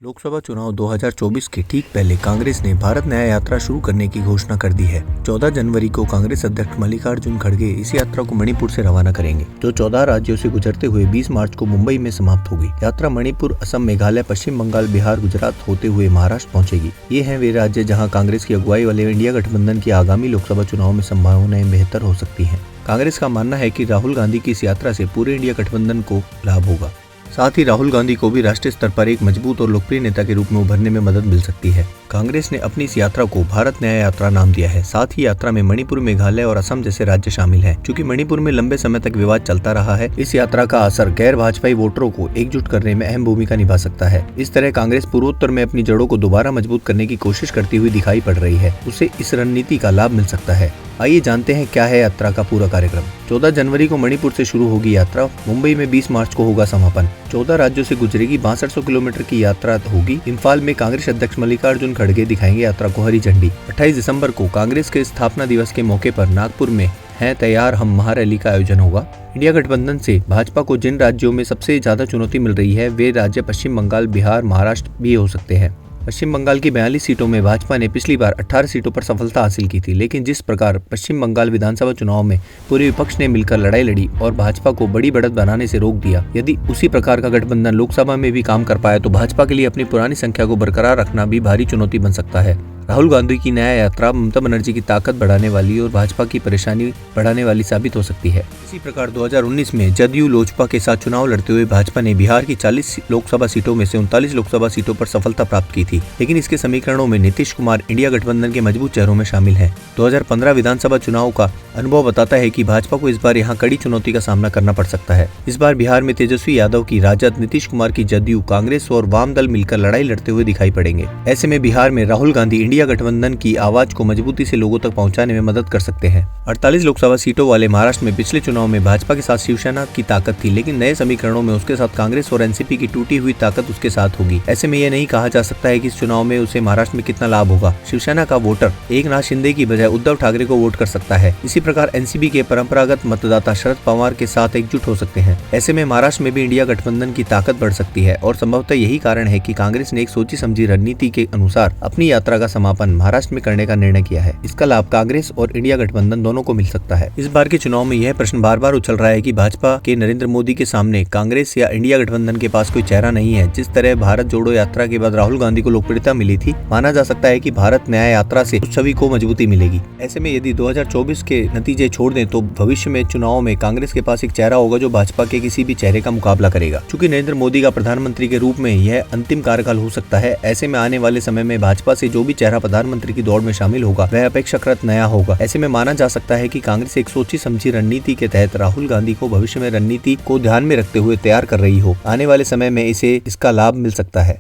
लोकसभा चुनाव 2024 के ठीक पहले कांग्रेस ने भारत न्याय यात्रा शुरू करने की घोषणा कर दी है। 14 जनवरी को कांग्रेस अध्यक्ष मल्लिकार्जुन खड़गे इस यात्रा को मणिपुर से रवाना करेंगे, जो 14 राज्यों से गुजरते हुए 20 मार्च को मुंबई में समाप्त होगी। यात्रा मणिपुर, असम, मेघालय, पश्चिम बंगाल, बिहार, गुजरात होते हुए महाराष्ट्र पहुंचेगी। ये हैं वे राज्य जहाँ कांग्रेस की अगुवाई वाले इंडिया गठबंधन की आगामी लोकसभा चुनाव में संभावनाएं बेहतर हो सकती है। कांग्रेस का मानना है कि राहुल गांधी की इस यात्रा से पूरे इंडिया गठबंधन को लाभ होगा। साथ ही राहुल गांधी को भी राष्ट्रीय स्तर पर एक मजबूत और लोकप्रिय नेता के रूप में उभरने में मदद मिल सकती है। कांग्रेस ने अपनी इस यात्रा को भारत न्याय यात्रा नाम दिया है। साथ ही यात्रा में मणिपुर, मेघालय और असम जैसे राज्य शामिल हैं। चूंकि मणिपुर में लंबे समय तक विवाद चलता रहा है, इस यात्रा का असर गैर भाजपाई वोटरों को एकजुट करने में अहम भूमिका निभा सकता है। इस तरह कांग्रेस पूर्वोत्तर में अपनी जड़ों को दोबारा मजबूत करने की कोशिश करती हुई दिखाई पड़ रही है। उसे इस रणनीति का लाभ मिल सकता है। आइए जानते हैं क्या है यात्रा का पूरा कार्यक्रम। 14 जनवरी को मणिपुर से शुरू होगी यात्रा। मुंबई में 20 मार्च को होगा समापन। 14 राज्यों से गुजरेगी। 6200 किलोमीटर की यात्रा होगी। इम्फाल में कांग्रेस अध्यक्ष मल्लिकार्जुन खड़गे दिखाएंगे यात्रा को हरी झंडी। 28 दिसंबर को कांग्रेस के स्थापना दिवस के मौके पर नागपुर में है तैयार हम महारैली का आयोजन होगा। इंडिया गठबंधन से भाजपा को जिन राज्यों में सबसे ज्यादा चुनौती मिल रही है, वे राज्य पश्चिम बंगाल, बिहार, महाराष्ट्र भी हो सकते हैं। पश्चिम बंगाल की 42 सीटों में भाजपा ने पिछली बार 18 सीटों पर सफलता हासिल की थी, लेकिन जिस प्रकार पश्चिम बंगाल विधानसभा चुनाव में पूरे विपक्ष ने मिलकर लड़ाई लड़ी और भाजपा को बड़ी बढ़त बनाने से रोक दिया, यदि उसी प्रकार का गठबंधन लोकसभा में भी काम कर पाए तो भाजपा के लिए अपनी पुरानी संख्या को बरकरार रखना भी भारी चुनौती बन सकता है। राहुल गांधी की न्याय यात्रा ममता बनर्जी की ताकत बढ़ाने वाली और भाजपा की परेशानी बढ़ाने वाली साबित हो सकती है। इसी प्रकार 2019 में जदयू लोजपा के साथ चुनाव लड़ते हुए भाजपा ने बिहार की 40 लोकसभा सीटों में से 39 लोकसभा सीटों पर सफलता प्राप्त की थी, लेकिन इसके समीकरणों में नीतीश कुमार इंडिया गठबंधन के मजबूत चेहरों में शामिल हैं। 2015 विधानसभा चुनाव का अनुभव बताता है कि भाजपा को इस बार यहाँ कड़ी चुनौती का सामना करना पड़ सकता है। इस बार बिहार में तेजस्वी यादव की राजद, नीतीश कुमार की जदयू, कांग्रेस और वाम दल मिलकर लड़ाई लड़ते हुए दिखाई पड़ेंगे। ऐसे में बिहार में राहुल गांधी इंडिया गठबंधन की आवाज को मजबूती से लोगों तक पहुंचाने में मदद कर सकते हैं। 48 लोकसभा सीटों वाले महाराष्ट्र में पिछले चुनाव में भाजपा के साथ शिवसेना की ताकत थी, लेकिन नए समीकरणों में उसके साथ कांग्रेस और एनसीपी की टूटी हुई ताकत उसके साथ होगी। ऐसे में यह नहीं कहा जा सकता है कि इस चुनाव में उसे महाराष्ट्र में कितना लाभ होगा। शिवसेना का वोटर एकनाथ शिंदे की बजाय उद्धव ठाकरे को वोट कर सकता है। इसी प्रकार एनसीपी के परंपरागत मतदाता शरद पवार के साथ एकजुट हो सकते हैं। ऐसे में महाराष्ट्र में भी इंडिया गठबंधन की ताकत बढ़ सकती है और संभवतः यही कारण है कि कांग्रेस ने एक सोची समझी रणनीति के अनुसार अपनी यात्रा का समापन महाराष्ट्र में करने का निर्णय किया है। इसका लाभ कांग्रेस और इंडिया गठबंधन दोनों को मिल सकता है। इस बार के चुनाव में यह प्रश्न बार बार उछल रहा है कि भाजपा के नरेंद्र मोदी के सामने कांग्रेस या इंडिया गठबंधन के पास कोई चेहरा नहीं है। जिस तरह भारत जोड़ो यात्रा के बाद राहुल गांधी को लोकप्रियता मिली थी, माना जा सकता है कि भारत न्याय यात्रा से उस छवि को मजबूती मिलेगी। ऐसे में यदि 2024 के नतीजे छोड़ दें तो भविष्य में चुनाव में कांग्रेस के पास एक चेहरा होगा जो भाजपा के किसी भी चेहरे का मुकाबला करेगा। चूंकि नरेंद्र मोदी का प्रधानमंत्री के रूप में यह अंतिम कार्यकाल हो सकता है, ऐसे में आने वाले समय में भाजपा से जो भी चेहरा प्रधानमंत्री की दौड़ में शामिल होगा वह अपेक्षाकृत नया होगा। ऐसे में माना जा सकता है कि कांग्रेस एक सोची समझी रणनीति के तहत राहुल गांधी को भविष्य में रणनीति को ध्यान में रखते हुए तैयार कर रही हो। आने वाले समय में इसे इसका लाभ मिल सकता है।